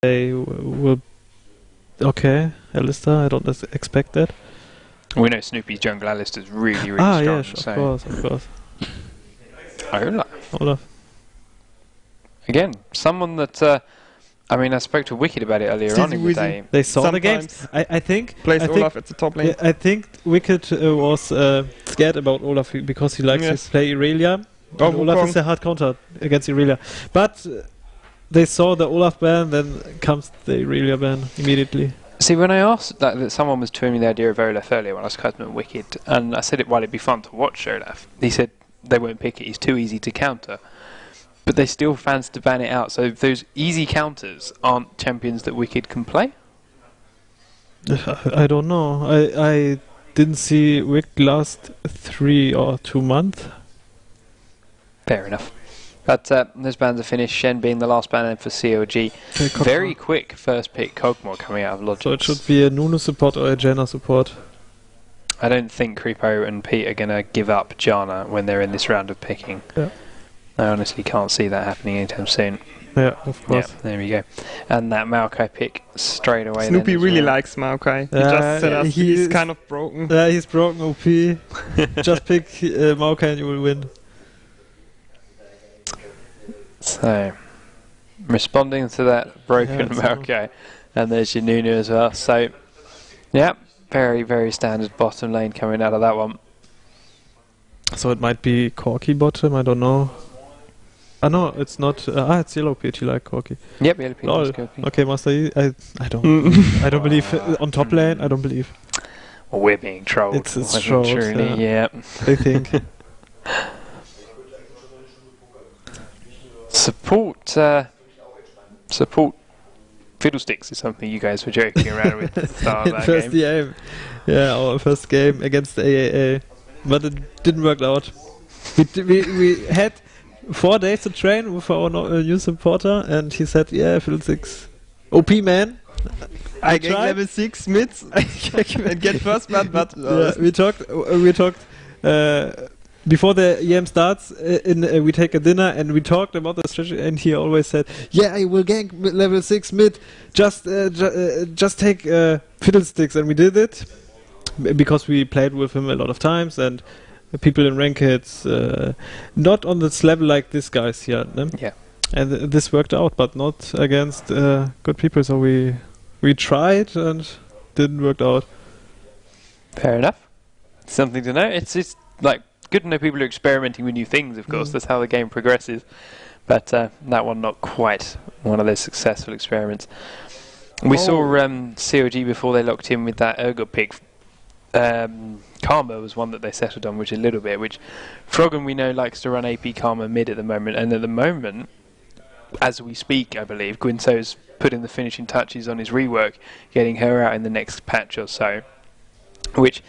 they will. Okay, Alistair, I don't expect that. We know Snoopy's jungle Alistair's really strong. Yes, of course. Olaf. Again, someone that I mean, I spoke to Wicked about it earlier on in the day. They saw the games. I think plays Olaf at the top lane. I think Wicked was scared about Olaf because he likes to play Irelia. And Olaf is a hard counter against Irelia. But they saw the Olaf ban, then comes the Irelia ban immediately. See, when I asked that someone was tweeting me the idea of Olaf earlier when I was cutting at Wicked, and I said it while it'd be fun to watch Olaf, he said they won't pick it, he's too easy to counter. But they still fans to ban it out, so those easy counters aren't champions that Wicked can play? I don't know. I didn't see Wicked last 3 or 2 months. Fair enough. But those bans are finished, Shen being the last ban for CLG. Very quick first pick Kog'Maw coming out of Logix. So it should be a Nunu support or a Janna support. I don't think Creepo and Pete are going to give up Janna when they're in this round of picking. Yeah. I honestly can't see that happening anytime soon. Yeah, of course. Yeah, there we go. And that Maokai pick straight away. Snoopy really likes Maokai. He just said us he's kind of broken. Yeah, he's broken OP. Just pick Maokai and you will win. So, responding to that broken Maokai. And there's your Nunu as well. So, yeah, very standard bottom lane coming out of that one. So it might be Corki bottom, I don't know. No, it's not. It's Yellow Peach, you like Corki. Yep, Yellow Peach is Corki. Okay, Master Yi, I don't I don't believe on top lane, I don't believe. Well, we're being trolled. It's trolled, yeah. I think. Support Fiddlesticks is something you guys were joking around with at the start of that first game. Yeah, our first game against the AAA. But it didn't work out. We had 4 days to train with our new supporter, and he said, "Yeah, Fiddlesticks, OP man." I get level 6 mids and get first blood, but we talked before the EM starts. We take a dinner and we talked about the strategy, and he always said, "Yeah, I will gank level 6 mid. Just take Fiddlesticks," and we did it. Because we played with him a lot of times, and people in rankeds not on this level like this guys here. No? Yeah. And this worked out, but not against good people. So we tried and didn't work out. Fair enough. Something to know. It's like good to know people are experimenting with new things. Of course, that's how the game progresses. But that one not quite one of those successful experiments. We saw CLG before they locked in with that Urgot pick. Karma was one that they settled on, which a little bit, which Froggen we know likes to run AP Karma mid at the moment, and at the moment, as we speak, I believe, Gwynso's putting the finishing touches on his rework, getting her out in the next patch or so, which,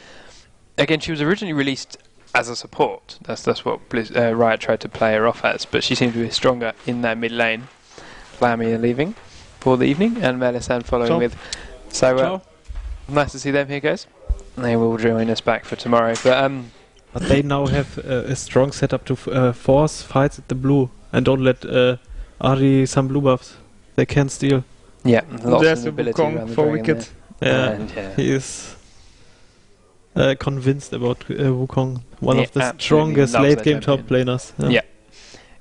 again, she was originally released as a support. That's what Riot tried to play her off as, but she seemed to be stronger in that mid lane. Lamia leaving for the evening, and Melisande following with. So, nice to see them here, guys. They will join us back for tomorrow, but they now have a strong setup to force fights at the blue and don't let Ahri some blue buffs. They can steal. Yeah, lots there's of the ability around the for dragon Wicked. Yeah, he is convinced about Wukong, one of the strongest late game top laners. Yeah.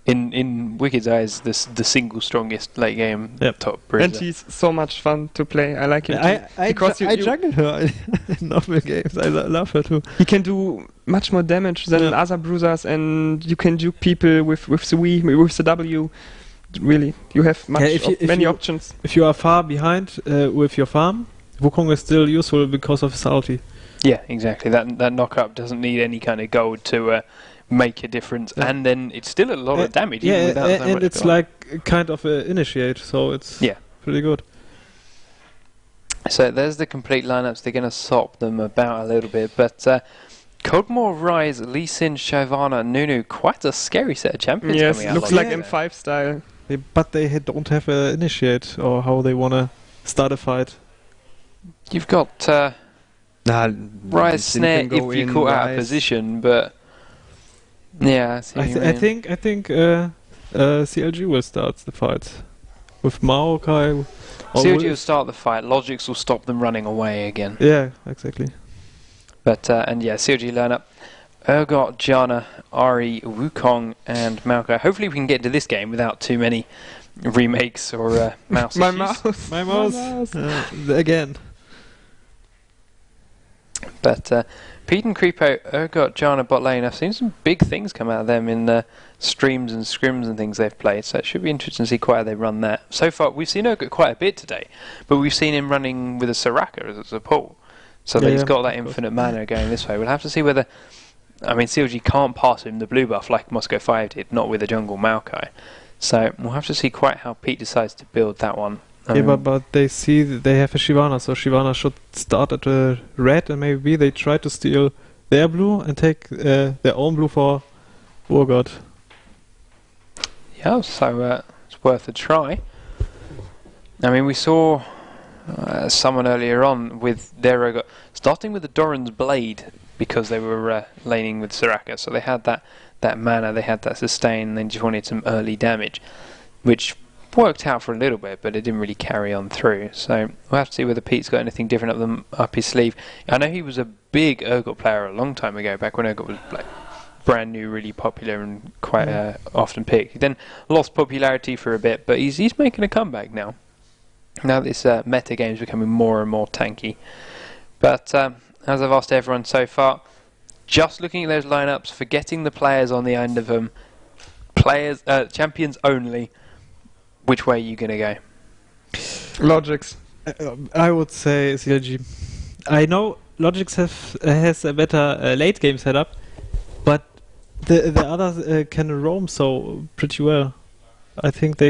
In Wicked's eyes, the single strongest late game top bruiser. And he's so much fun to play. I like him because I juggle her in normal games. I love her too. He can do much more damage than other bruisers, and you can juke people with the Wii, with the W. Really, you have many options. If you are far behind with your farm, Wukong is still useful because of his ulti. Yeah, exactly. That knock-up doesn't need any kind of gold to make a difference, and then it's still a lot of damage. Yeah, even without so and much it's gold. like kind of initiate, so it's pretty good. So there's the complete lineups. They're going to sop them about a little bit, but Kog'Maw, Rise, Lee Sin, Shyvana, Nunu, quite a scary set of champions coming out. Looks like M5 style. But they don't have an initiate or how they want to start a fight. You've got Rise Snare if you caught out of position, but yeah, I think CLG will start the fight with Maokai, CLG will start the fight. Logix will stop them running away again. Yeah, exactly. But and yeah, CLG line up Urgot, Janna, Ari, Wukong, and Maokai. Hopefully we can get into this game without too many remakes or mouse My issues. mouse. My mouse. Again. But Pete and Creepo, Urgot, Janna, bot lane. I've seen some big things come out of them in streams and scrims and things they've played. So it should be interesting to see quite how they run that. So far, we've seen Urgot quite a bit today, but we've seen him running with a Soraka as a support. So that he's got that infinite mana going this way. We'll have to see whether... I mean, CLG can't pass him the blue buff like Moscow 5 did, not with a jungle Maokai. So we'll have to see quite how Pete decides to build that one. Yeah, but they see that they have a Shyvana, so Shyvana should start at the red, and maybe they try to steal their blue and take their own blue for Urgot. Yeah, so it's worth a try. I mean, we saw someone earlier on with their Urgot starting with the Doran's Blade because they were laning with Soraka, so they had that mana, they had that sustain, and they just wanted some early damage, which worked out for a little bit, but it didn't really carry on through. So we'll have to see whether Pete's got anything different up his sleeve. I know he was a big Urgot player a long time ago, back when Urgot was like brand new, really popular and quite often picked. He then lost popularity for a bit, but he's making a comeback now. Now this meta game is becoming more and more tanky. But as I've asked everyone so far, just looking at those lineups, forgetting the players on the end of them, champions only. Which way are you going to go? Logix. I would say CLG. I know Logix has a better late game setup, but the others can roam so pretty well. I think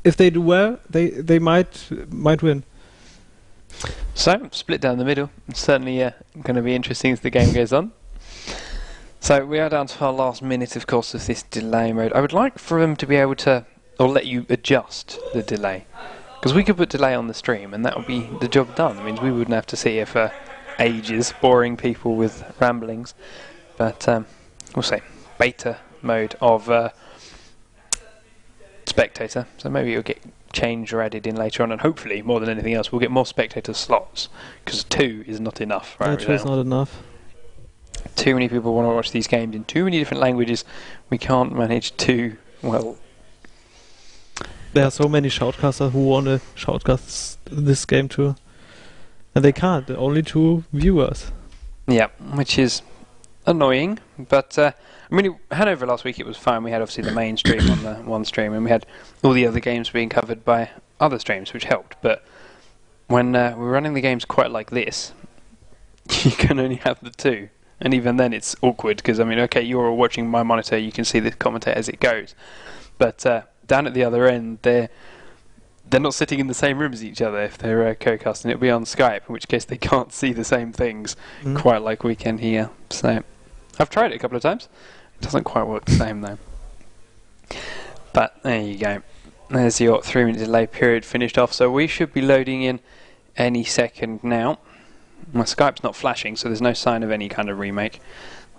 if they do well, they might win. So split down the middle. It's certainly going to be interesting as the game goes on. So we are down to our last minute, of course, of this delay mode. I would like for them to be able to, or let you adjust the delay, because we could put delay on the stream and that would be the job done. It means we wouldn't have to sit here for ages boring people with ramblings. But we'll say beta mode of spectator, so maybe it'll get changed or added in later on, and hopefully more than anything else we'll get more spectator slots, because 2 is not enough right now. 2 is not enough. Too many people want to watch these games in too many different languages. We can't manage to, well... There are so many shoutcasters who want to shoutcast this game too. And they can't, only 2 viewers. Yeah, which is annoying, but I mean, Hanover last week it was fine. We had obviously the main stream on the one stream, and we had all the other games being covered by other streams, which helped. But when we're running the games quite like this, you can only have the 2. And even then it's awkward, because I mean, okay, you're all watching my monitor, you can see the commentator as it goes. But down at the other end, they're not sitting in the same room as each other if they're co-casting. It'll be on Skype, in which case they can't see the same things quite like we can here. So I've tried it a couple of times. It doesn't quite work the same though. But there you go. There's your 3-minute delay period finished off. So we should be loading in any second now. My Skype's not flashing, so there's no sign of any kind of remake.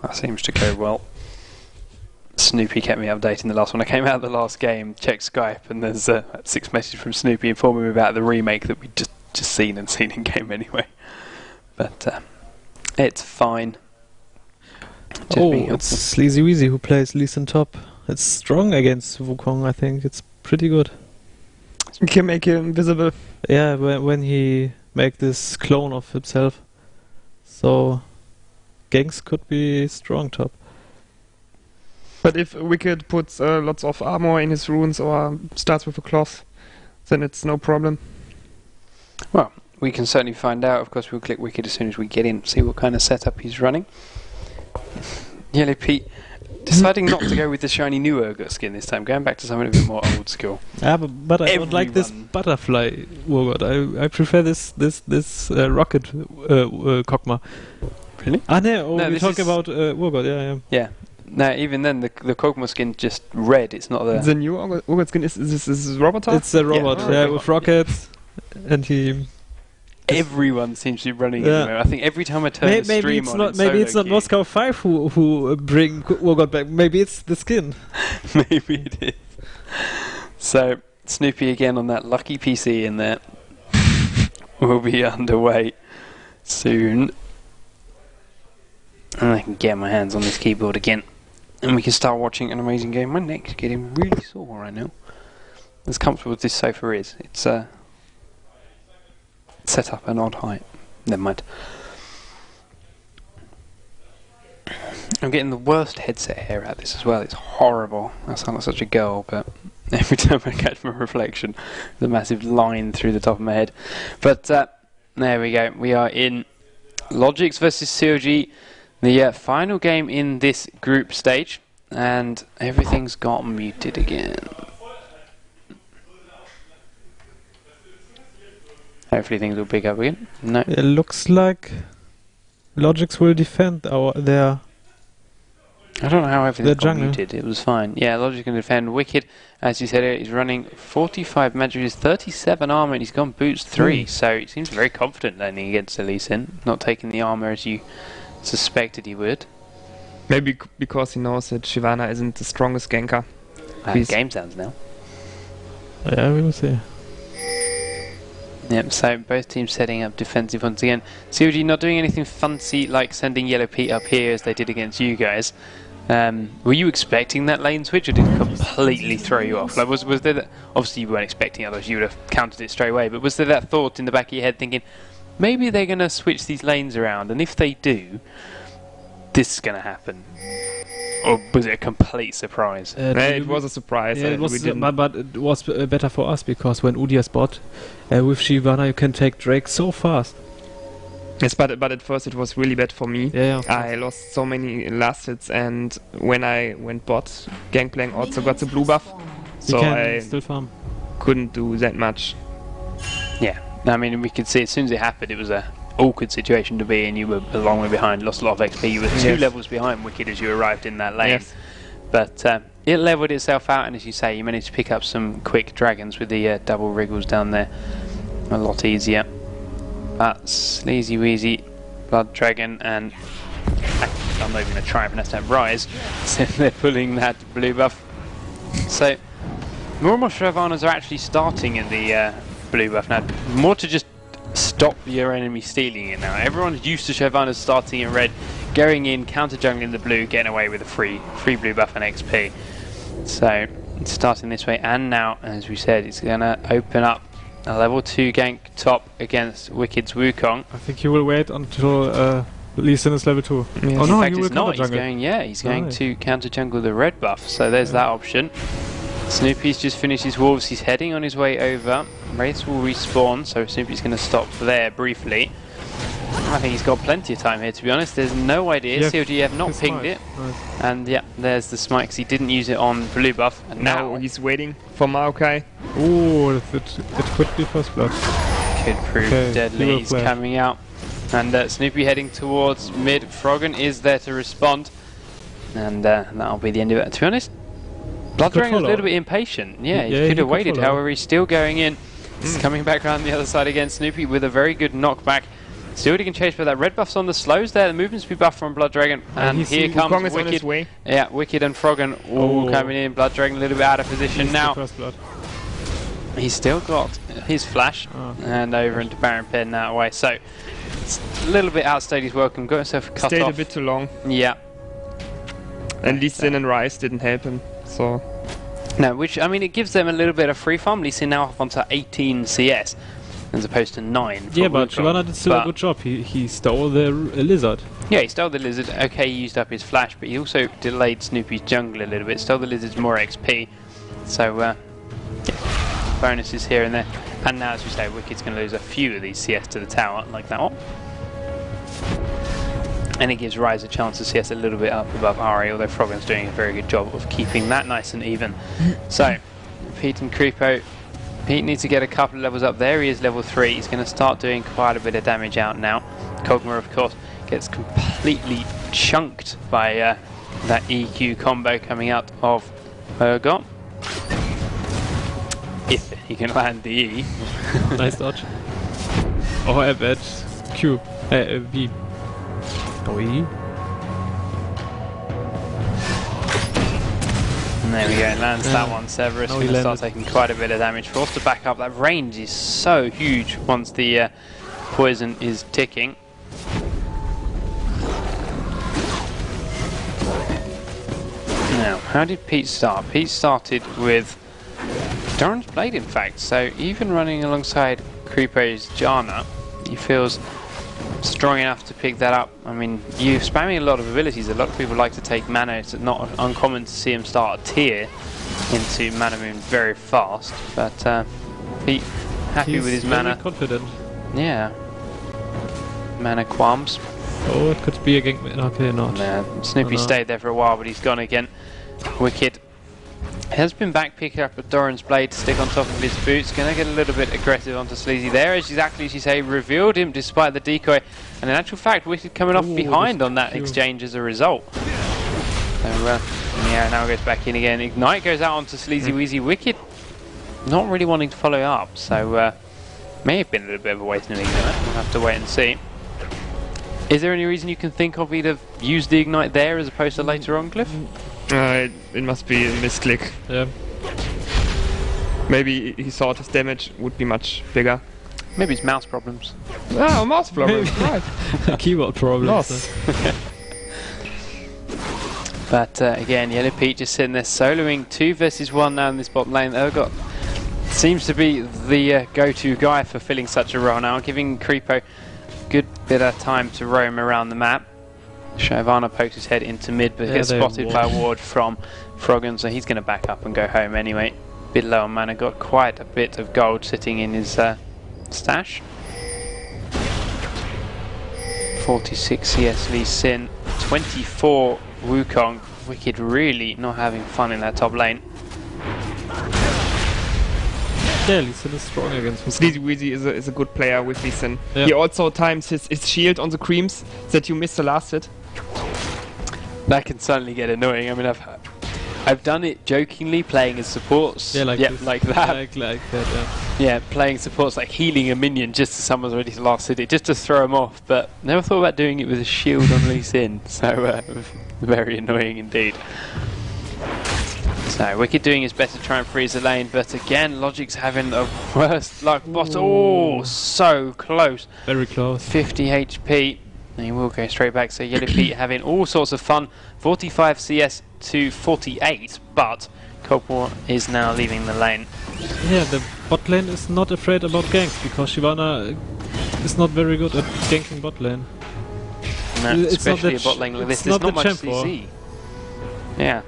That seems to go well. Snoopy kept me updated in the last one. I came out of the last game, checked Skype, and there's 6 messages from Snoopy informing me about the remake that we'd just seen in game anyway. But it's fine. It's Sleazy Weezy who plays Lee Sin top. It's strong against Wukong, I think. It's pretty good. You can make him invisible. Yeah, when he make this clone of himself. So ganks could be strong top. But if Wicked puts lots of armor in his runes or starts with a cloth, then it's no problem. Well, we can certainly find out. Of course, we'll click Wicked as soon as we get in, see what kind of setup he's running. Yellow Pete deciding not to go with the shiny new Urgot skin this time, going back to something a bit more old school. Yeah, but I don't like this butterfly Urgot. I prefer this rocket Kokma. Really? No, we talk about Urgot, yeah. Yeah. No, even then, the Kog'Maw skin just red. It's not the new Urgot skin. Is this Roboter? It's a robot, with rockets, and he. Everyone seems to be running it at the moment. I think every time I turn the stream on, maybe it's not Moscow 5 who bring Urgot back. Maybe it's the skin. Maybe it is. So Snoopy again on that lucky PC in there. will be underway soon. And I can get my hands on this keyboard again. And we can start watching an amazing game. My neck's getting really sore right now. As comfortable as this sofa is, it's set up an odd height. Never mind. I'm getting the worst headset hair out of this as well. It's horrible. I sound like such a girl, but every time I catch my reflection, there's a massive line through the top of my head. But there we go. We are in Logix versus CLG, the final game in this group stage, and everything's got muted again. Hopefully things will pick up again. No. It looks like Logix will defend their. I don't know how everything got jungle. muted. It was fine. Yeah, Logix can defend. Wicked, as you said, he's running 45 magic, 37 armor, and he's gone boots 3. So he seems very confident landing against the Lee Sin, not taking the armor as you suspected he would. Maybe because he knows that Shyvana isn't the strongest ganker. Game sounds now. Yeah, we will see. Yep, so both teams setting up defensive once again. CLG not doing anything fancy like sending Yellow Pete up here as they did against you guys. Were you expecting that lane switch, or did it completely throw you off? Like, was there that, obviously you weren't expecting it, otherwise you would have countered it straight away, but was there that thought in the back of your head thinking, maybe they're going to switch these lanes around, and if they do, this is going to happen? Or was it a complete surprise? It was a surprise. Yeah, it was, but it was better for us, because when Udia's bot, with Shyvana you can take Drake so fast. Yes, but at first it was really bad for me. Yeah. I lost so many last hits, and when I went bot, Gangplank also got the blue buff, so I still farm. couldn't do that much. Yeah, I mean, we could see as soon as it happened, it was a awkward situation to be in. You were a long way behind, lost a lot of XP. You were 2 levels behind Wicked as you arrived in that lane. Yes. But it leveled itself out, and as you say, you managed to pick up some quick dragons with the double wriggles down there. A lot easier. But Sleazy Weezy, Blood Dragon, and I'm not even going to try and pronounce that, Rise. So they're pulling that blue buff. So more and more Shyvanas are actually starting in the blue buff now. More to just stop your enemy stealing it now. Everyone's used to Shyvanas starting in red, going in, counter jungling the blue, getting away with a free blue buff and XP. So it's starting this way, and now, as we said, it's going to open up a level 2 gank top against Wicked's Wukong. I think he will wait until Lee Sin is level 2. Yes. Oh no, he will not. He's going to counter jungle the red buff, so there's that option. Snoopy's just finished his wolves, he's heading on his way over. Wraiths will respawn, so Snoopy's going to stop there briefly. I think he's got plenty of time here, to be honest. There's no idea. Yeah, CLG have not pinged it. Nice. And yeah, there's the smite, because he didn't use it on blue buff. And now he's waiting for Maokai. Ooh, that could be first blood. Could prove deadly. He's coming out. And Snoopy heading towards mid. Froggen is there to respond. And that'll be the end of it. To be honest, Blood Dragon's a little bit impatient. Yeah, he could have waited. However, he's still going in. He's coming back around the other side again. Snoopy with a very good knockback. Still he can chase, but that red buff's on the slows there. The movement speed buff from Blood Dragon. And here comes Wicked. Yeah, Wicked and Froggen all coming in. Blood Dragon a little bit out of position now. He's still got his flash. And over into Baron Pen that way. So it's a little bit outstayed his welcome. Got himself cut off. Stayed a bit too long. Yeah. And Lee Sin and Rise didn't help him. So no, which, I mean, it gives them a little bit of free farm. Lee Sin now up onto 18 CS. As opposed to 9. Yeah, but Shyvana did still a good job. He stole the lizard. Yeah, he stole the lizard. Okay, he used up his flash, but he also delayed Snoopy's jungle a little bit. Stole the lizard's more XP. So, yeah, bonuses here and there. And now, as we say, Wicked's going to lose a few of these CS to the tower, like that one. And it gives Rise a chance to CS a little bit up above Ari, although Froggen's doing a very good job of keeping that nice and even. So, Pete and Creepo. Pete needs to get a couple of levels up. There he is, level 3. He's going to start doing quite a bit of damage out now. Kog'Maw, of course, gets completely chunked by that EQ combo coming out of Urgot. If he can land the E. Nice dodge. Oh, I bet Q. V. Oh, E. And there we go, lands that one. Severus going to start taking quite a bit of damage. Forced to back up. That range is so huge once the poison is ticking. Now, how did Pete start? Pete started with Doran's Blade, in fact. So even running alongside Creepo's Janna, he feels strong enough to pick that up. I mean, you're spamming a lot of abilities. A lot of people like to take mana. It's not uncommon to see him start a tier into Mana Moon very fast. But Pete, happy with his mana. Confident. Yeah. Mana qualms. Oh, it could be a gank. Okay, not. Nah, Snoopy stayed there for a while, but he's gone again. Wicked has been back picking up a Doran's Blade to stick on top of his boots. Gonna get a little bit aggressive onto Sleazy there, as exactly as you say, revealed him despite the decoy. And in actual fact, Wicked coming off behind on that exchange as a result. So, yeah, now goes back in again. Ignite goes out onto Sleazy Weezy. Wicked not really wanting to follow up, so may have been a little bit of a waste of an Ignite. We'll have to wait and see. Is there any reason you can think of he'd have used the Ignite there as opposed to later on, Cliff? It must be a misclick. Yeah. Maybe he thought his damage would be much bigger. Maybe it's mouse problems. Oh, mouse problems, right. Keyboard problems. But again, Yellow Pete just sitting there soloing 2 versus 1 now in this bot lane. Urgot seems to be the go-to guy for filling such a role now, giving Creepo a good bit of time to roam around the map. Shyvana pokes his head into mid, but gets spotted by a ward from Froggen, so he's going to back up and go home anyway. Bit low on mana, got quite a bit of gold sitting in his stash. 46 CS Lee Sin, 24 Wukong. Wicked really not having fun in that top lane. Yeah, Lee Sin is strong against Wukong. Sleazy Weezy is a good player with Lee Sin. Yeah. He also times his shield on the creams that you missed the last hit. That can certainly get annoying. I mean, I've done it jokingly, playing as supports. Yeah, like that. Like that, yeah. Yeah, playing supports, like healing a minion just as someone's ready to last hit it, just to throw him off. But never thought about doing it with a shield on Lee Sin. So very annoying indeed. So Wicked doing his best to try and freeze the lane, but again, Logix having the worst luck. But oh, so close. Very close. 50 HP. And he will go straight back. So Yellow Pete having all sorts of fun. 45 CS to 48, but Cold War is now leaving the lane. Yeah, the bot lane is not afraid about ganks because Shyvana is not very good at ganking bot lane. No, especially a bot lane like this. There's not much CC. Yeah.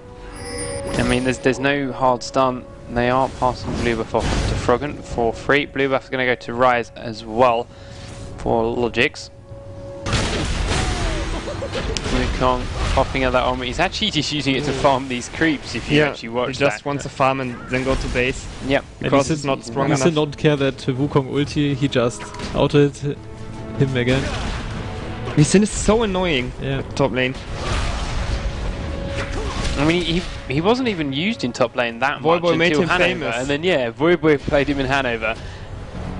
I mean, there's no hard stun. They are passing blue buff off to Froggen for free. Blue buff is going to go to Rise as well for Logix. Wukong popping out that armor. He's actually just using it to farm these creeps if you actually watch that. He just wants to farm and then go to base. Yep. Because it's not strong enough. He don't care that Wukong ulti, he just outed him again. Lee Sin is so annoying at top lane. I mean, he wasn't even used in top lane that much until made him Hanover, famous. and then Voiboy played him in Hanover,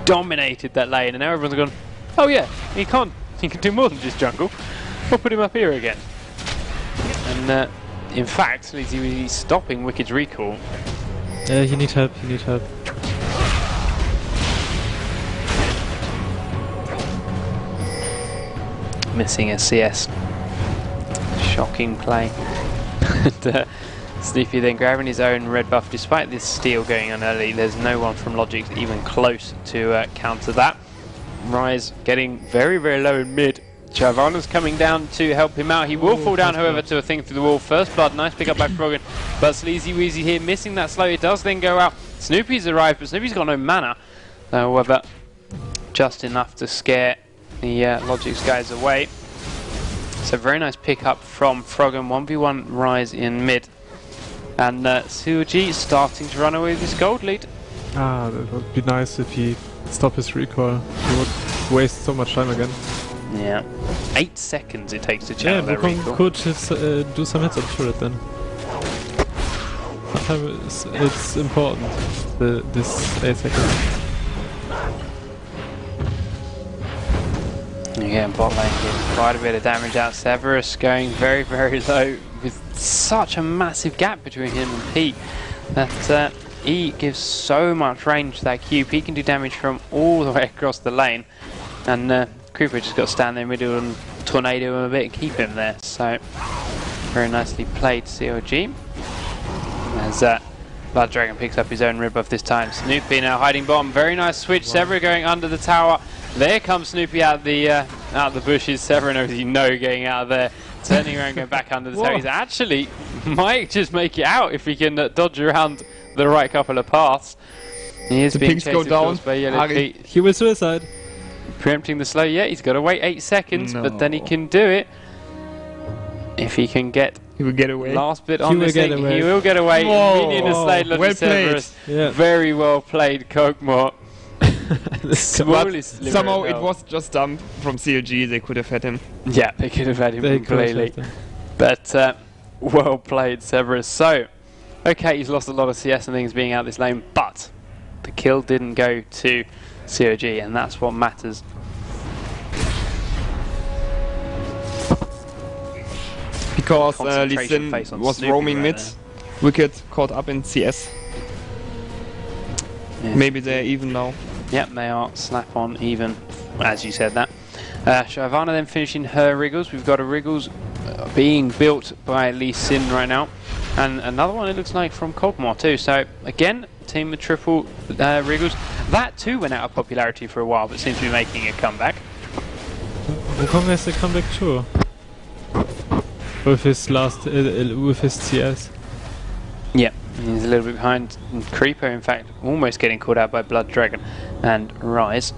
dominated that lane, and now everyone's gone, oh yeah, he can do more than just jungle. We'll put him up here again. And in fact, he's stopping Wicked's recall. Yeah, you need help. Missing a CS. Shocking play. And Snoopy then grabbing his own red buff. Despite this steal going on early, there's no one from Logix even close to counter that. Rise getting very, very low in mid. Shyvana's coming down to help him out. He will fall down, however, to a thing through the wall. First blood, nice pick up by Froggen. But Sleazy Weezy here missing that slow. It does then go out. Snoopy's arrived, but Snoopy's got no mana. However, just enough to scare the Logix guys away. So very nice pick up from Froggen. 1v1 Rise in mid. And CLG starting to run away with this gold lead. That would be nice if he stopped his recall. He would waste so much time again. Yeah. 8 seconds it takes to channel that Wukong recall. could do some hits on turret then. Sometimes it's important, this 8 seconds. Again, bot lane getting quite a bit of damage out. Severus going very, very low. with such a massive gap between him and Pete that he gives so much range to that Q. Pete can do damage from all the way across the lane, and Creeper just got to stand there in the middle and tornado him a bit and keep him there. So very nicely played, CLG. As Blood Dragon picks up his own rebuff this time. Snoopy now hiding bomb. Very nice switch. Wow. Severa going under the tower. There comes Snoopy out the bushes. Severa knows he's no getting out of there. Turning around, going back under the tower. He's actually might just make it out if he can dodge around the right couple of paths. He is being chased down by Yellow Pete. He will suicide. Preempting the slow. Yeah, he's got to wait 8 seconds, but then he can do it. If he can get... He will get away. Last bit on this thing. He will get away. Minion has slayed well played. Yeah. Very well played, Kokemore. Somehow it was just dumb from CLG. They could have had him. Yeah, they could have had him completely. But well played, Severus. So, okay, he's lost a lot of CS and things being out this lane, but the kill didn't go to CLG, and that's what matters. Because Lee Sin was Snoopy roaming mid, Wicked caught up in CS. Yeah. Maybe they're even now. Yep, they are slap on even, as you said that. Shyvana then finishing her Wriggles. We've got a Wriggles being built by Lee Sin right now. And another one it looks like from Kokemore too. So again, team with triple Wriggles. That too went out of popularity for a while, but seems to be making a comeback. Wukong has a comeback too. With his with his CS. Yeah, he's a little bit behind Creeper, in fact, almost getting caught out by Blood Dragon and Rise.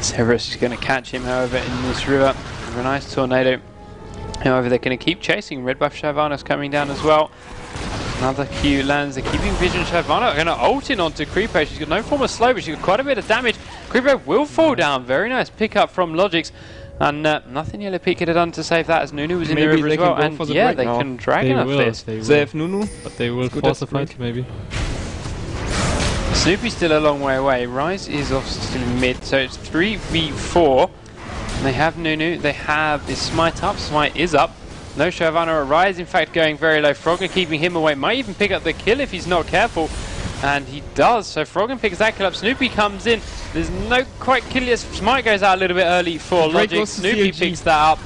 Severus is going to catch him, however, in this river. A nice tornado. However, they're going to keep chasing. Red buff Shyvana's coming down as well. Another Q lands. They're keeping vision. Shyvana going to ult in onto Creeper. She's got no form of slow, but she's got quite a bit of damage. Creeper will fall down. Very nice pickup from Logix. And nothing Yellow Pete could have done to save that, as Nunu was in the river as well. And yeah, they can Dragon up this. They have Nunu, but they will force a fight maybe. Snoopy's still a long way away. Rise is off still in mid, so it's 3v4. They have Nunu, they have his Smite up. Smite is up. No Shyvana. Rise, in fact, going very low. Froggen keeping him away. Might even pick up the kill if he's not careful. And he does. So Froggen picks that kill up. Snoopy comes in. There's no quite kill yet. Smite goes out a little bit early for Logix. Snoopy picks that up.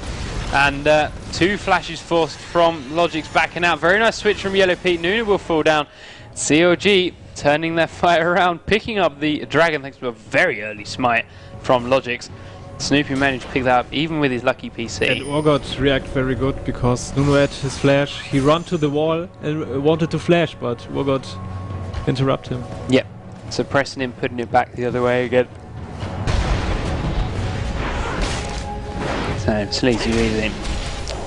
And 2 flashes forced from Logix backing out. Very nice switch from Yellow Pete. Nunu will fall down. CLG turning their fight around, picking up the Dragon thanks to a very early Smite from Logix. Snoopy managed to pick that up even with his lucky PC. And Orgot react very good because Nunu had his flash. He ran to the wall and wanted to flash, but Orgot interrupt him. Yep, suppressing him, putting it back the other way again. So Sleazy really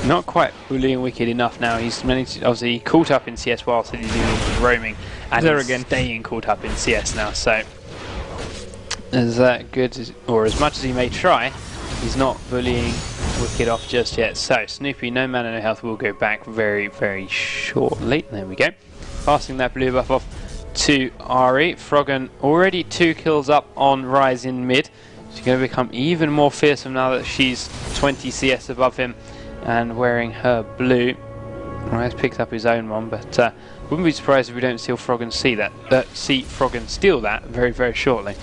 not quite bullying Wicked enough now. He's managed to, obviously caught up in CS whilst he's doing roaming, and he's again staying caught up in CS now. So as good as, or as much as he may try, he's not bullying Wicked off just yet. So Snoopy, no mana, no health, will go back very, very shortly. There we go. Passing that blue buff off to Ari. Froggen already 2 kills up on Rise in mid. She's going to become even more fearsome now that she's 20 CS above him and wearing her blue. Rise picks up his own one, but wouldn't be surprised if we don't see Froggen see Froggen steal that very, very shortly.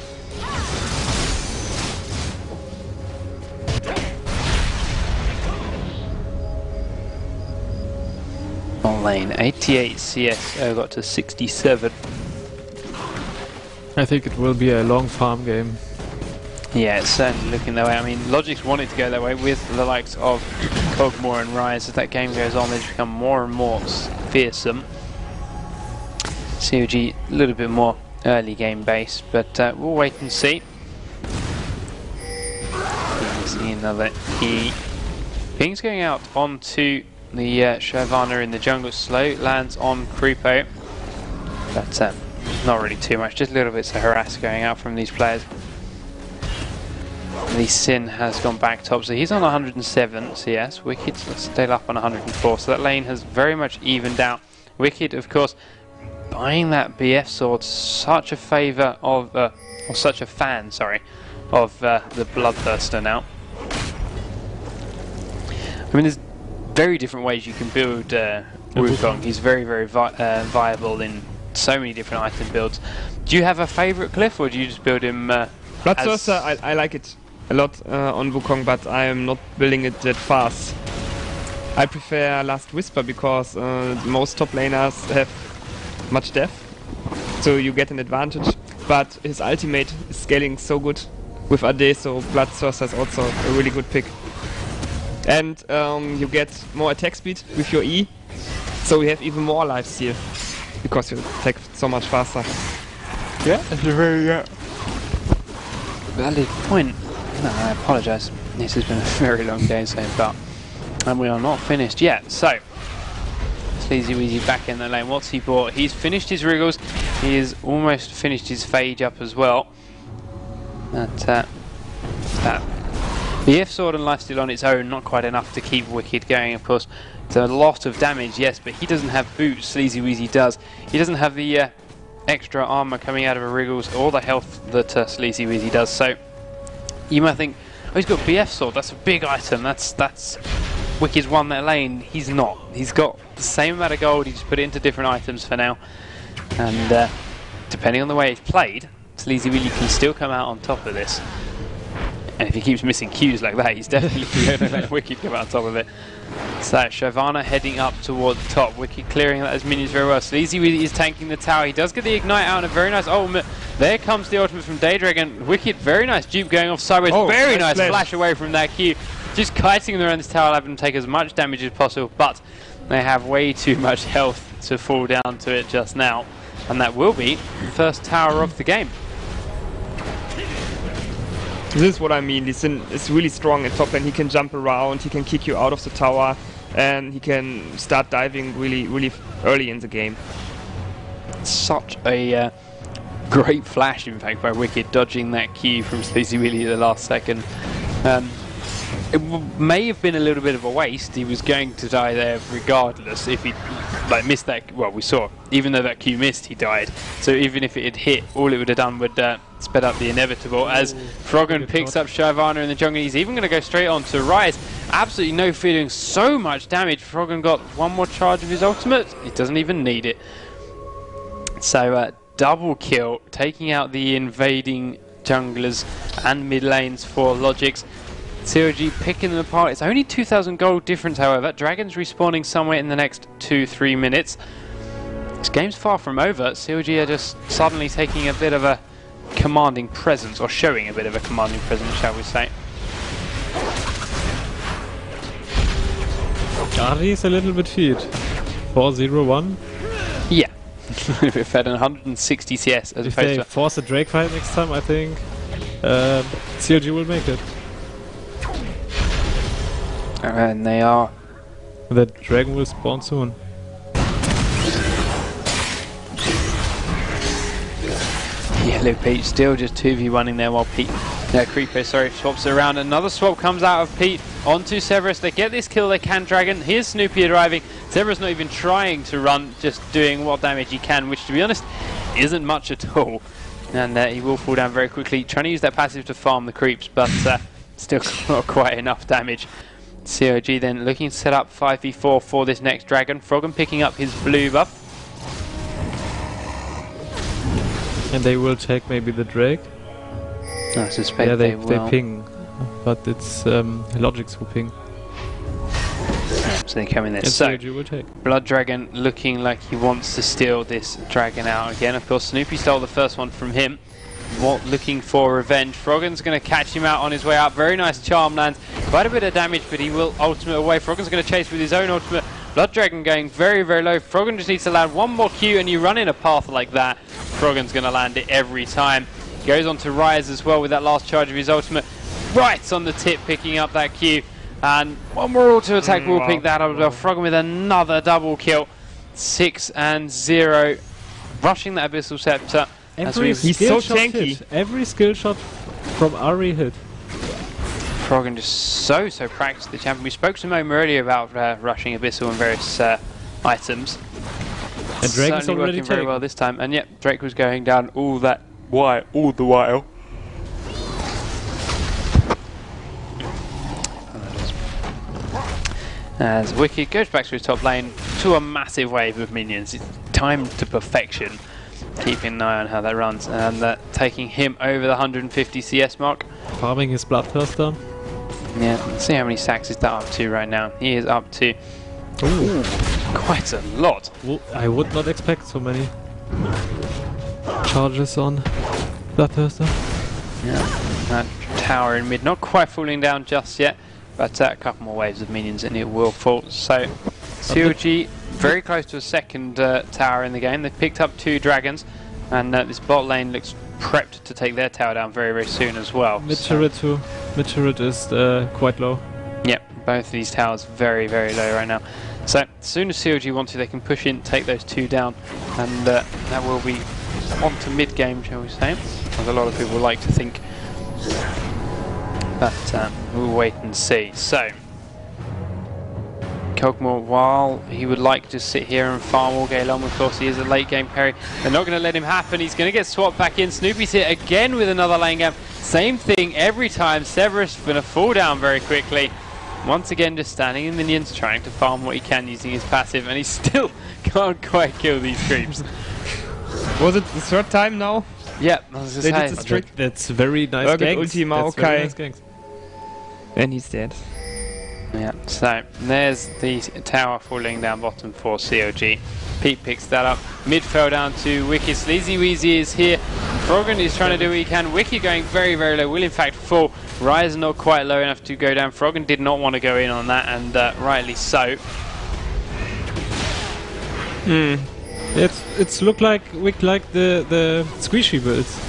On lane, 88 CS, got to 67. I think it will be a long farm game. Yeah, it's certainly looking that way. I mean, Logix wanted to go that way with the likes of Kokemore and Rise. As that game goes on, they become more and more fearsome. CLG a little bit more early game based, but we'll wait and see. See another E. Ping's going out onto the Shyvana in the jungle. Slow lands on Creepo, but not really too much. Just little bits of harass going out from these players. Lee Sin has gone back top, so he's on 107 CS. Wicked still up on 104, so that lane has very much evened out. Wicked, of course, buying that BF sword, such a favour of, or such a fan, sorry, of the Bloodthirster now. mean, there's very different ways you can build Wukong. He's very, very viable in so many different item builds. Do you have a favourite Cliff, or do you just build him? Bloodthirster, I like it a lot on Wukong, but I am not building it that fast. I prefer Last Whisper because most top laners have much death, so you get an advantage. But his ultimate is scaling so good with AD, so Bloodthirster is also a really good pick. And you get more attack speed with your E, so you have even more lifesteal because you attack so much faster. Yeah, that's a very valid point. No, I apologise. This has been a very long day so far, and we are not finished yet. So, Sleazy Weezy back in the lane. What's he bought? He's finished his Wriggles. He has almost finished his Phage up as well. That BF Sword and Lifesteal on its own, not quite enough to keep Wicked going, of course. It's a lot of damage, yes, but he doesn't have boots. Sleazy Weezy does. He doesn't have the extra armor coming out of a Wriggles or the health that Sleazy Weezy does. So you might think, oh, he's got BF Sword. That's a big item. That's Wicked's won that lane. He's not. He's got the same amount of gold. He just put it into different items for now. And depending on the way it's played, Sleazy Weezy can still come out on top of this. And if he keeps missing Qs like that, he's definitely going to let Wicked come out on top of it. So Shyvana heading up towards the top. Wicked clearing out his minions very well. Sleazy Weezy is tanking the tower. He does get the Ignite out and a very nice ultimate. There comes the ultimate from Daydragon. Wicked, very nice dupe going off sideways. Oh, very nice flash away from that Q. Just kiting them around this tower, having them take as much damage as possible, but they have way too much health to fall down to it just now. And that will be the first tower of the game. This is what I mean. Lee Sin is really strong at top lane. He can jump around, he can kick you out of the tower, and he can start diving really, really early in the game. Such a great flash, in fact, by Wicked, dodging that Q from Sleazy Weezy at the last second. It may have been a little bit of a waste. He was going to die there regardless if he missed that. Well, we saw, even though that Q missed, he died. So even if it had hit, all it would have done would sped up the inevitable. As Froggen picks up Shyvana in the jungle, he's even going to go straight on to Rise. Absolutely no fear, doing so much damage. Froggen got one more charge of his ultimate. He doesn't even need it. So double kill, taking out the invading junglers and mid lanes for Logix. CLG picking them apart. It's only 2,000 gold difference, however. Dragon's respawning somewhere in the next 2-3 minutes. This game's far from over. CLG are just suddenly taking a bit of a commanding presence, or showing a bit of a commanding presence, shall we say. Ari is a little bit feed. 4-0-1. Yeah. We've had 160 CS as if opposed they to force a Drake fight next time, I think CLG will make it. And they are. The dragon will spawn soon. Yellow Pete still just 2v1 in there while Pete, Creeper, sorry, swaps around. Another swap comes out of Pete onto Severus. They get this kill, they can Dragon. Here's Snoopy arriving. Severus not even trying to run, just doing what damage he can, which to be honest isn't much at all. And he will fall down very quickly, trying to use that passive to farm the creeps, but still not quite enough damage. CLG then looking to set up 5v4 for this next Dragon. Froggen picking up his blue buff. And they will take maybe the Drake. I suspect yeah, they will. They ping, but it's Logix who ping. So they come in there. And so CLG will take. Blood Dragon looking like he wants to steal this Dragon out again. Of course, Snoopy stole the first one from him. Looking for revenge. Froggen's going to catch him out on his way out. Very nice charm lands. Quite a bit of damage, but he will ultimate away. Froggen's going to chase with his own ultimate. Blood Dragon going very, very low. Froggen just needs to land one more Q, and you run in a path like that, Froggen's going to land it every time. Goes on to Rise as well with that last charge of his ultimate. Right on the tip, picking up that Q. And one more auto attack will pick that up as well. Froggen with another double kill. 6-0. Rushing that Abyssal Scepter. He's so tanky. Every skill shot from Ari hit. Froggen just so practiced the champion. We spoke to Momo earlier about rushing Abyssal and various items. And Drake's certainly already working very well this time. And yep, Drake was going down all the while. As Wicked goes back to his top lane to a massive wave of minions. It's timed to perfection. Keeping an eye on how that runs, and taking him over the 150 CS mark. Farming his Bloodthirster. Yeah, let's see how many stacks is that up to right now. He is up to quite a lot. Well, I would not expect so many charges on Bloodthirster. Yeah, that tower in mid not quite falling down just yet, but a couple more waves of minions and it will fall. So CLG very close to a second tower in the game. They've picked up 2 dragons, and this bot lane looks prepped to take their tower down very, very soon as well. Mid turret too. Mid turret is quite low. Yep, both of these towers very, very low right now. So as soon as CLG want to, they can push in, take those 2 down, and that will be on to mid game, shall we say, as a lot of people like to think. But we'll wait and see. So Kog'Maw, while he would like to sit here and farm all game long, of course he is a late game parry. They're not going to let him happen. He's going to get swapped back in. Snoopy's here again with another lane gap. Same thing every time. Severus going to fall down very quickly. Once again, just standing in minions, trying to farm what he can using his passive, and he still can't quite kill these creeps. Was it the 3rd time now? Yep, I was They gonna did say. the trick. That's very nice Urgot ganks. Ultima, That's very okay. nice ganks. And he's dead. Yeah, so there's the tower falling down bottom for CLG. Pete picks that up. Mid fell down to Wicked. Sleazy Weezy is here. Froggen is trying to do what he can. Wicked going very, very low. Will in fact fall. Rise not quite low enough to go down. Froggen did not want to go in on that, and rightly so. It's look like the squishy builds.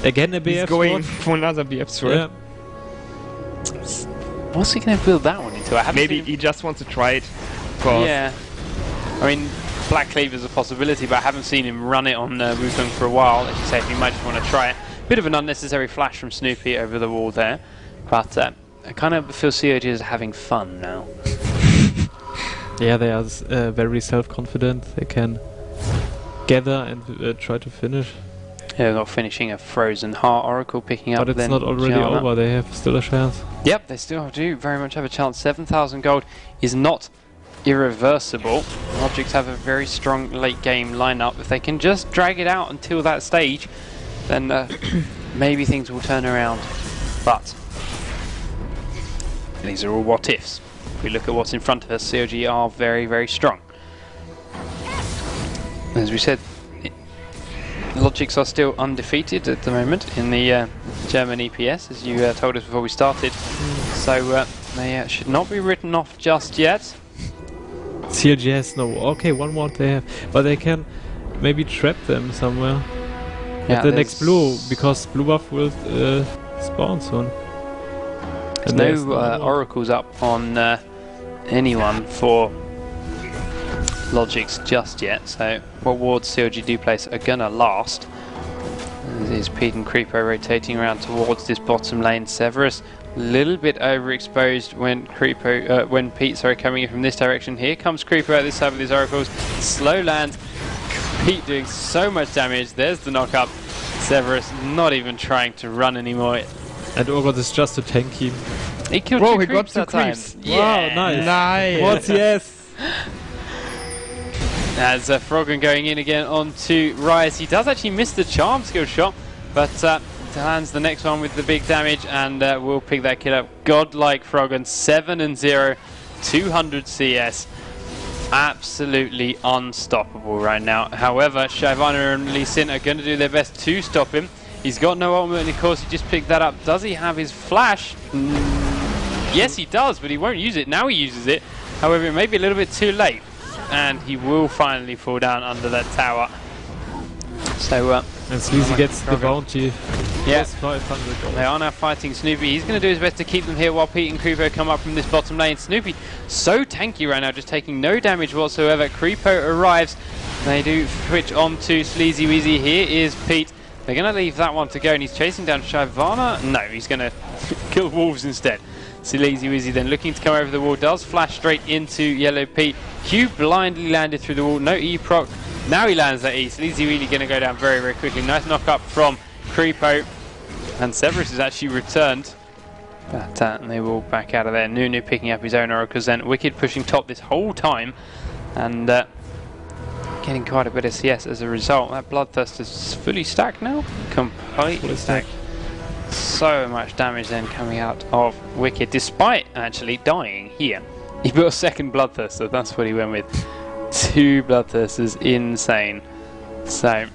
Again a BF He's going sword. for another BF sword. Yeah. What's he going to build that one into? I haven't Maybe seen him. he just wants to try it. Cause Yeah. I mean, Black Cleave is a possibility, but I haven't seen him run it on Wukong for a while. As you say, he might just want to try it. Bit of an unnecessary flash from Snoopy over the wall there. But I kind of feel CLG is having fun now. Yeah, they are very self-confident. They can gather and try to finish. Yeah, they're not finishing a Frozen Heart. Oracle picking up. But it's then not already Gianna. over. They have still a chance. Yep, they still do very much have a chance. 7,000 gold is not irreversible. Logix have a very strong late game lineup. If they can just drag it out until that stage, then maybe things will turn around. But these are all what ifs. If we look at what's in front of us, CLG are very, very strong. As we said, Logix are still undefeated at the moment in the German EPS, as you told us before we started. So they should not be written off just yet. CLG has no. Okay, one more they have, but they can maybe trap them somewhere. Yeah, At the next blue, because blue buff will spawn soon. There's no oracles up on anyone for Logix just yet, so what wards CLG do place are gonna last. There's Pete and Creepo rotating around towards this bottom lane. Severus a little bit overexposed when Pete's coming in from this direction. Here comes Creepo at this side with his oracles. Slow land. Pete doing so much damage. There's the knock up. Severus not even trying to run anymore. And Urgot is just a tanky. He killed Whoa, two he got creeps two that time. creeps. Yeah. Wow, nice. Nice. What? Yes. As Froggen going in again onto Rise. He does actually miss the charm skill shot, but lands the next one with the big damage, and will pick that kill up. Godlike Froggen, 7-0, 200 CS. Absolutely unstoppable right now. However, Shyvana and Lee Sin are going to do their best to stop him. He's got no ultimate, and of course he just picked that up. Does he have his flash? Yes, he does, but he won't use it. Now he uses it. However, it may be a little bit too late, and he will finally fall down under that tower. So, And Sleazy gets the bounty. yeah, Plus 500 gold. they are now fighting Snoopy. He's going to do his best to keep them here while Pete and Creepo come up from this bottom lane. Snoopy so tanky right now, just taking no damage whatsoever. Creepo arrives. They do switch on to Sleazy Weezy. Here is Pete. They're going to leave that one to go, and he's chasing down Shyvana. No, he's going to kill Wolves instead. Sleazy Weezy then looking to come over the wall, does flash straight into Yellow Pete. Hugh blindly landed through the wall, no E proc. Now he lands that E. Sleazy Weezy going to go down very, very quickly. Nice knock up from Creepo. And Severus has actually returned. But they will back out of there. Nunu picking up his own oracles then. Wicked pushing top this whole time and getting quite a bit of CS as a result. That Bloodthirst is fully stacked now. Completely stacked. So much damage then coming out of Wicked, despite actually dying here. He built a second Bloodthirster, that's what he went with. 2 Bloodthirsters, insane. So,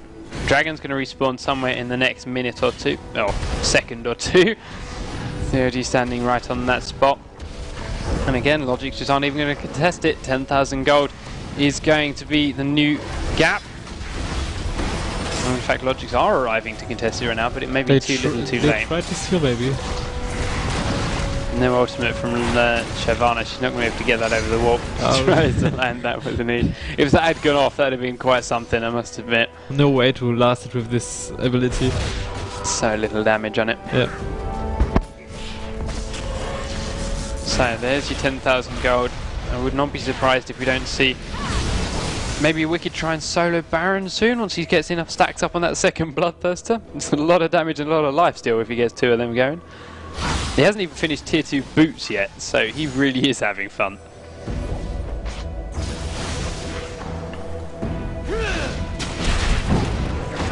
Dragon's going to respawn somewhere in the next minute or two, or second or two. CLG standing right on that spot. And again, Logix just aren't even going to contest it. 10,000 gold is going to be the new gap. Well, in fact, Logix are arriving to contest it right now, but it may be too little too late. They tried to steal, maybe. No ultimate from Shenhvana. She's not going to be able to get that over the wall. Oh. Tries to land that with an E. If that had gone off, that would have been quite something, I must admit. No way to last it with this ability. So little damage on it. Yeah. So there's your 10,000 gold. I would not be surprised if we don't see maybe Wicked try and solo Baron soon once he gets enough stacks up on that second Bloodthirster. It's a lot of damage and a lot of life still if he gets 2 of them going. He hasn't even finished tier 2 boots yet, so he really is having fun.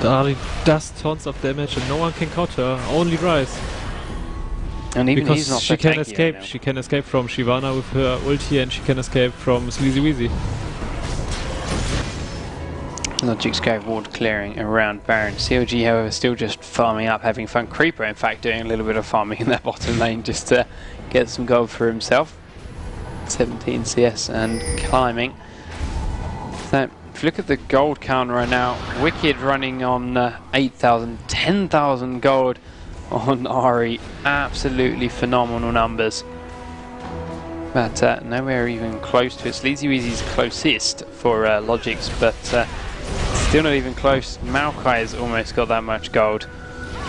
Darling does tons of damage and no one can counter, only Rise. And even Because he's not she so can tanky escape. right now. She can escape from Shenhvana with her ulti and she can escape from Sleazy Weezy. Logix go ward clearing around Baron. CLG, however, still just farming up, having fun. Creeper, in fact, doing a little bit of farming in that bottom lane just to get some gold for himself. 17 CS and climbing. So, if you look at the gold count right now, Wicked running on 8,000, 10,000 gold on Ari. Absolutely phenomenal numbers. But nowhere even close to it. Sleazy Weezy's closest for Logix, but still not even close. Maokai has almost got that much gold.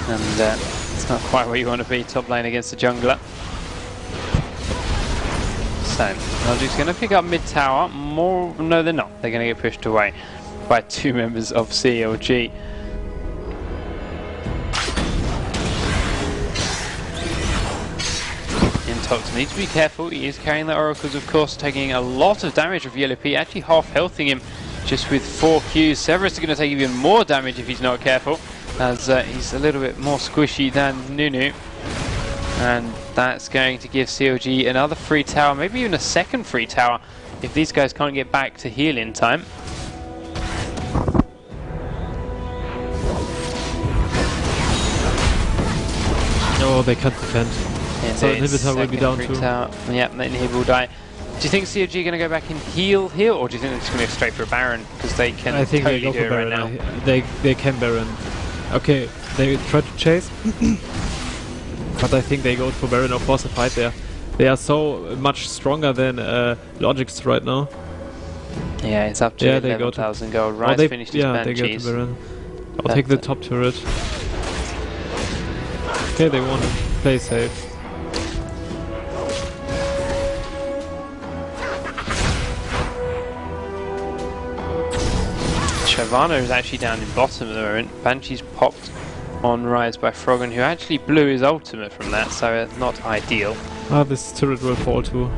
And it's not quite where you want to be top lane against the jungler. So, Logic's going to pick up mid tower. More, no they're not. They're going to get pushed away by 2 members of CLG. Intox needs to be careful. He is carrying the oracles, of course, taking a lot of damage of Yellow P, actually half healthing him just with 4 Qs. Severus is going to take even more damage if he's not careful, as he's a little bit more squishy than Nunu. And that's going to give CLG another free tower, maybe even a second free tower, if these guys can't get back to heal in time. Oh, they can't defend. So Indeed, inhibitor will be down too. Yeah, the inhibitor will die. Do you think CLG are going to go back and heal here, or do you think they're just going to go straight for a Baron? Because they can I think totally they go do for it Baron. right now. They can Baron. Okay, they try to chase, but I think they go for Baron or force a fight there. They are so much stronger than Logix right now. Yeah, it's up to 11,000 gold. Rise finished his they go to Banshees. Baron. I'll take the top turret. Okay, they want to play safe. Shenhvana is actually down in bottom at the moment. Banshee's popped on Rise by Froggen, who actually blew his ultimate from that, so not ideal. Ah, this turret will fall too.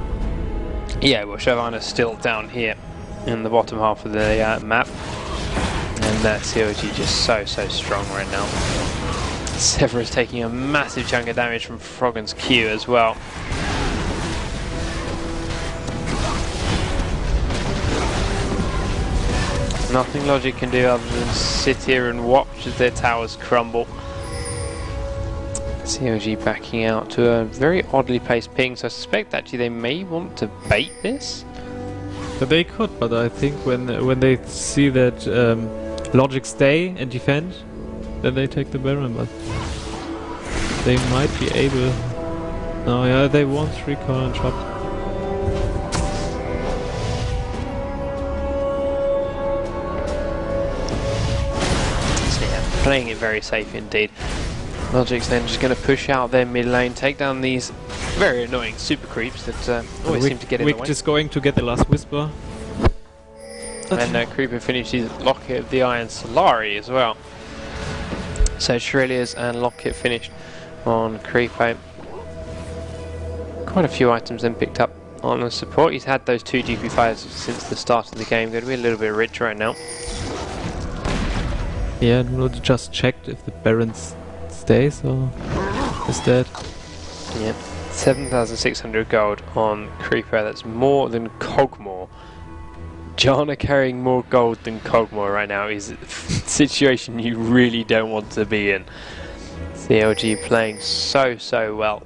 Yeah, well, Shenhvana's still down here in the bottom half of the map. And CLG just so strong right now. Severus taking a massive chunk of damage from Froggen's Q as well. Nothing Logic can do other than sit here and watch as their towers crumble. CLG backing out to a very oddly placed ping, so I suspect actually they may want to bait this. But they could, but I think when they see that Logic stay and defend, then they take the Baron, but they might be able. No, yeah, they want recall and chop. Playing it very safe indeed. Logic's then just going to push out their mid lane, take down these very annoying super creeps that always seem to get in the way. Wick is going to get the last whisper. And Creeper finishes Locket of the Iron Solari as well. So Shurelias and Locket finished on Creeper. quite a few items then picked up on the support. He's had those 2 GP5s since the start of the game. Going to be a little bit rich right now. Yeah, we'll just checked if the Baron stays or is dead. Yep. 7,600 gold on Creeper. That's more than Cogmore. Janna carrying more gold than Cogmore right now is a situation you really don't want to be in. CLG playing so well.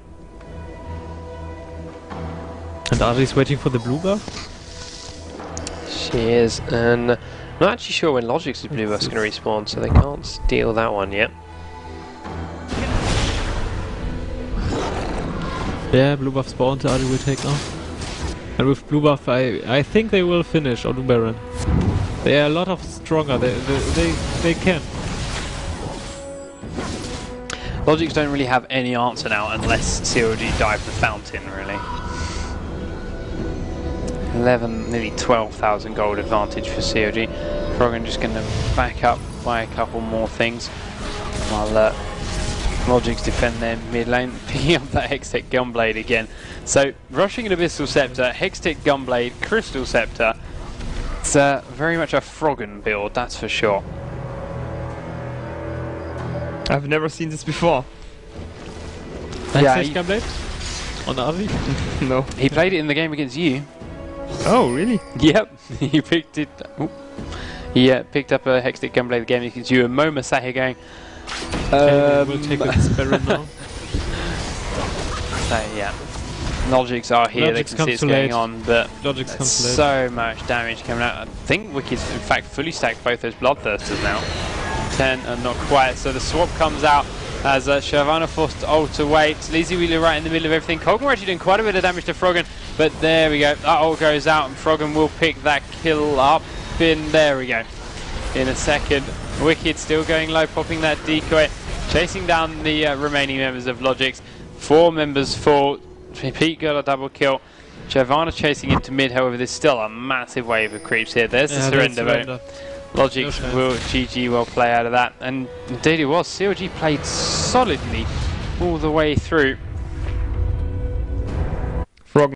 And Ari's waiting for the blue buff? She is, and I'm not actually sure when Logix' blue buff's going to respawn, so they can't steal that one yet. Yeah, blue buff spawned, Ari will take now. And with blue buff, I think they will finish on Baron. They are a lot of stronger, they can. Logix don't really have any answer now unless CLG dive the fountain, really. 11, nearly 12,000 gold advantage for CLG. Froggen just going to back up by a couple more things while Logix defend their mid lane, picking up that Hextech Gunblade again. So, rushing an Abyssal Scepter, Hextech Gunblade, Crystal Scepter. It's very much a Froggen build, that's for sure. I've never seen this before. Yeah, Gunblade? On Avi? No. He played it in the game against you. Oh, really? Yep, he picked it. He picked up a Hextech Gunblade the game against you, and Moma sat here going, we'll take this Baron now. So yeah, Logix are here, Logix they can see it's going on, but Logix there's so much damage coming out. I think Wicked's in fact fully stacked both those Bloodthirsters now. 10 and not quite, so the swap comes out as Shyvana forced to ult away. Sleazy Wheeler right in the middle of everything. Cogmore actually doing quite a bit of damage to Froggen, but there we go. That ult goes out and Froggen will pick that kill up. There we go. In a second. Wicked still going low, popping that decoy, chasing down the remaining members of Logix. 4 members fall. Pete got a double kill. Shyvana chasing into mid, however there's still a massive wave of creeps here. There's the surrender vote. Logix will GG well play out of that, and indeed it was. CLG played solidly all the way through.